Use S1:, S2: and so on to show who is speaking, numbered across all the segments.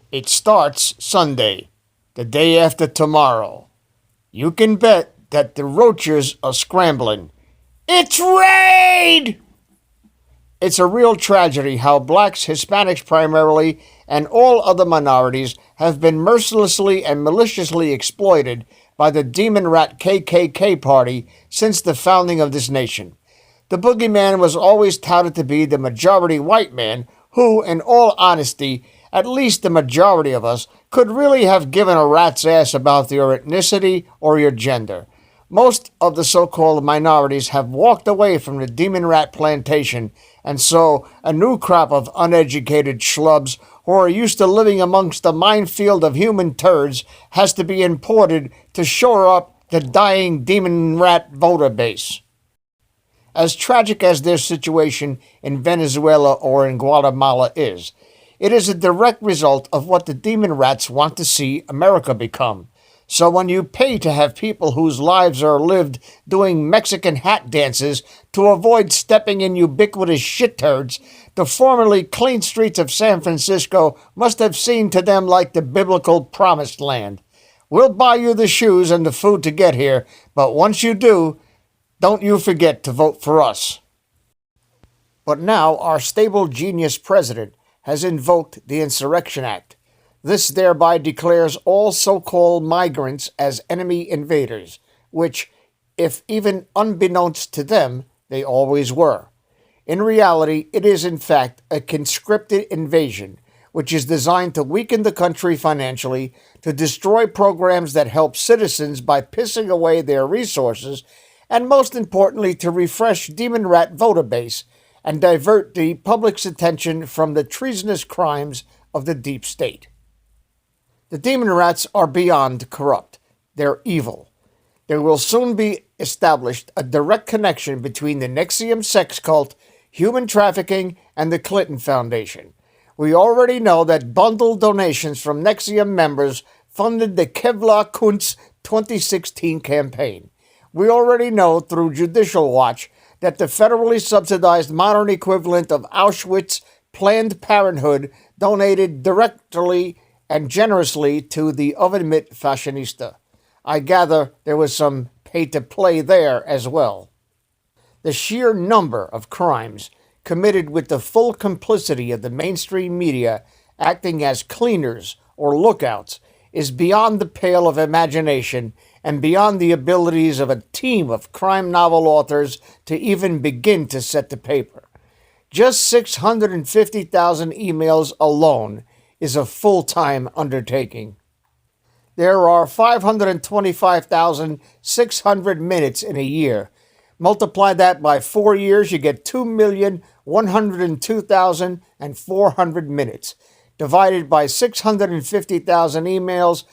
S1: It starts Sunday, the day after tomorrow. You can bet that the roaches are scrambling. It's raid! It's a real tragedy how blacks, Hispanics primarily, and all other minorities have been mercilessly and maliciously exploited by the DemonRat KKK party since the founding of this nation. The boogeyman was always touted to be the majority white man who, in all honesty, at least the majority of us, could really have given a rat's ass about your ethnicity or your gender. Most of the so-called minorities have walked away from the DemonRat plantation, and so a new crop of uneducated schlubs who are used to living amongst the minefield of human turds has to be imported to shore up the dying DemonRat voter base. As tragic as their situation in Venezuela or in Guatemala is, it is a direct result of what the DemonRats want to see America become. So when you pay to have people whose lives are lived doing Mexican hat dances to avoid stepping in ubiquitous shit turds, the formerly clean streets of San Francisco must have seemed to them like the biblical promised land. We'll buy you the shoes and the food to get here, but once you do, don't you forget to vote for us. But now our stable genius president has invoked the Insurrection Act. This thereby declares all so-called migrants as enemy invaders, which, if even unbeknownst to them, they always were. In reality, it is in fact a conscripted invasion, which is designed to weaken the country financially, to destroy programs that help citizens by pissing away their resources, and most importantly, to refresh DemonRat voter base and divert the public's attention from the treasonous crimes of the deep state. The DemonRats are beyond corrupt. They're evil. There will soon be established a direct connection between the NXIVM sex cult, human trafficking, and the Clinton Foundation. We already know that bundled donations from NXIVM members funded the Kevlar Kuntz 2016 campaign. We already know through Judicial Watch that the federally subsidized modern equivalent of Auschwitz, Planned Parenthood, donated directly and generously to the oven mitt fashionista. I gather there was some pay-to-play there as well. The sheer number of crimes committed with the full complicity of the mainstream media acting as cleaners or lookouts is beyond the pale of imagination and beyond the abilities of a team of crime novel authors to even begin to set the paper. Just 650,000 emails alone is a full-time undertaking. There are 525,600 minutes in a year. Multiply that by 4 years, you get 2,102,400 minutes. Divided by 650,000 emails,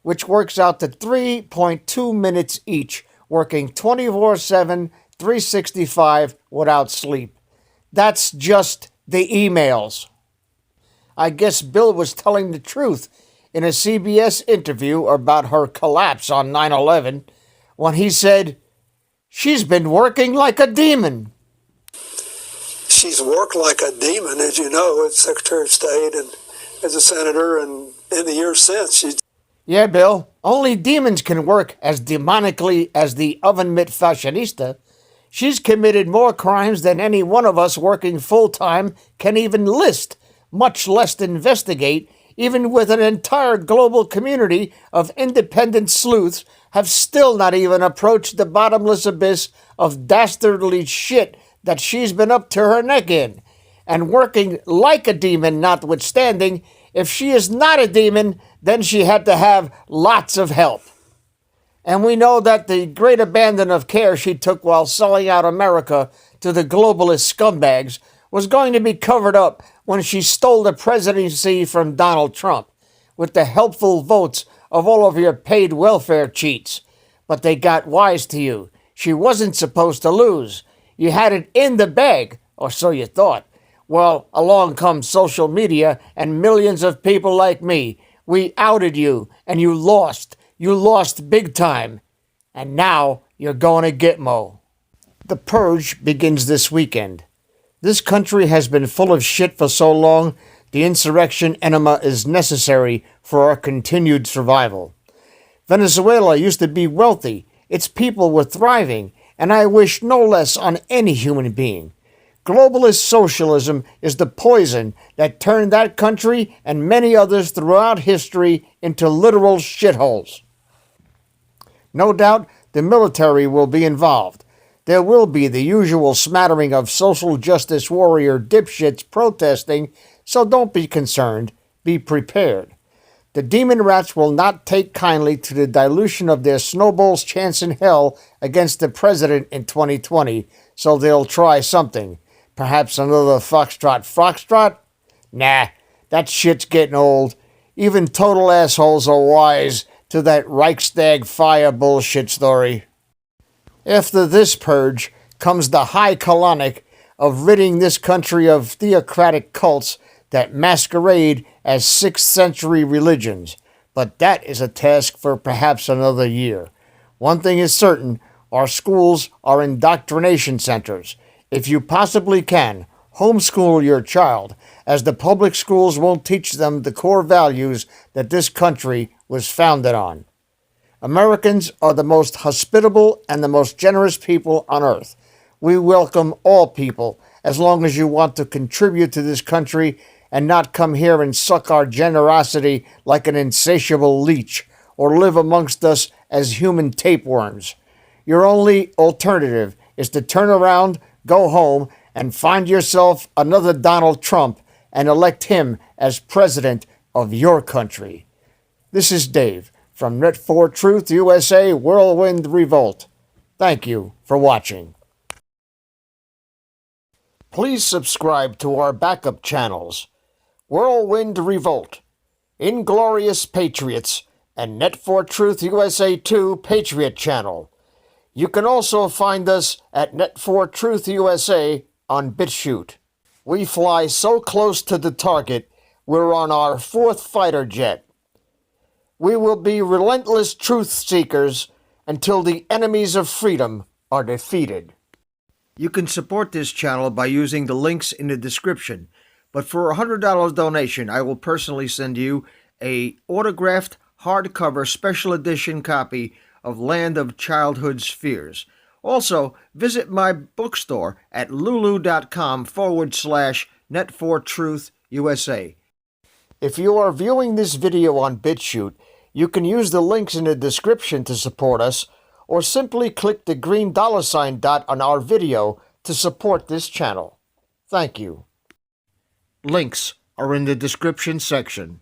S1: which works out to 3.2 minutes each, working 24/7, 365 without sleep. That's just the emails. I guess Bill was telling the truth in a CBS interview about her collapse on 9/11 when he said, "She's been working like a demon."
S2: She's worked like a demon, as you know, as Secretary of State and as a senator, and in the years since. She's...
S1: Yeah, Bill, only demons can work as demonically as the oven mitt fashionista. She's committed more crimes than any one of us working full-time can even list, much less investigate, even with an entire global community of independent sleuths have still not even approached the bottomless abyss of dastardly shit that she's been up to her neck in. And working like a demon notwithstanding, if she is not a demon, then she had to have lots of help. And we know that the great abandon of care she took while selling out America to the globalist scumbags was going to be covered up when she stole the presidency from Donald Trump with the helpful votes of all of your paid welfare cheats. But they got wise to you. She wasn't supposed to lose. You had it in the bag, or so you thought. Well, along comes social media and millions of people like me. We outed you, and you lost. You lost big time. And now you're going to Gitmo. The purge begins this weekend. This country has been full of shit for so long The insurrection enema is necessary for our continued survival. Venezuela used to be wealthy, its people were thriving, and I wish no less on any human being. Globalist socialism is the poison that turned that country and many others throughout history into literal shitholes. No doubt the military will be involved. There will be the usual smattering of social justice warrior dipshits protesting, so don't be concerned, be prepared. The DemonRats will not take kindly to the dilution of their snowball's chance in hell against the president in 2020, so they'll try something. Perhaps another foxtrot? Nah, that shit's getting old. Even total assholes are wise to that Reichstag fire bullshit story. After this purge comes the high colonic of ridding this country of theocratic cults that masquerade as 6th century religions, but that is a task for perhaps another year. One thing is certain, our schools are indoctrination centers. If you possibly can, homeschool your child, as the public schools won't teach them the core values that this country was founded on. Americans are the most hospitable and the most generous people on earth. We welcome all people, as long as you want to contribute to this country and not come here and suck our generosity like an insatiable leech, or live amongst us as human tapeworms. Your only alternative is to turn around, go home, and find yourself another Donald Trump and elect him as president of your country. This is Dave from Net4Truth USA Whirlwind Revolt. Thank you for watching. Please subscribe to our backup channels, Whirlwind Revolt, Inglorious Patriots, and Net4Truth USA 2 Patriot channel. You can also find us at Net4Truth USA on BitChute. We fly so close to the target, we're on our 4th fighter jet. We will be relentless truth seekers until the enemies of freedom are defeated. You can support this channel by using the links in the description, but for a $100 donation, I will personally send you a autographed hardcover special edition copy of Land of Childhood's Fears. Also, visit my bookstore at lulu.com/Net4Truth USA. If you are viewing this video on BitChute, you can use the links in the description to support us, or simply click the green $ dot on our video to support this channel. Thank you. Links are in the description section.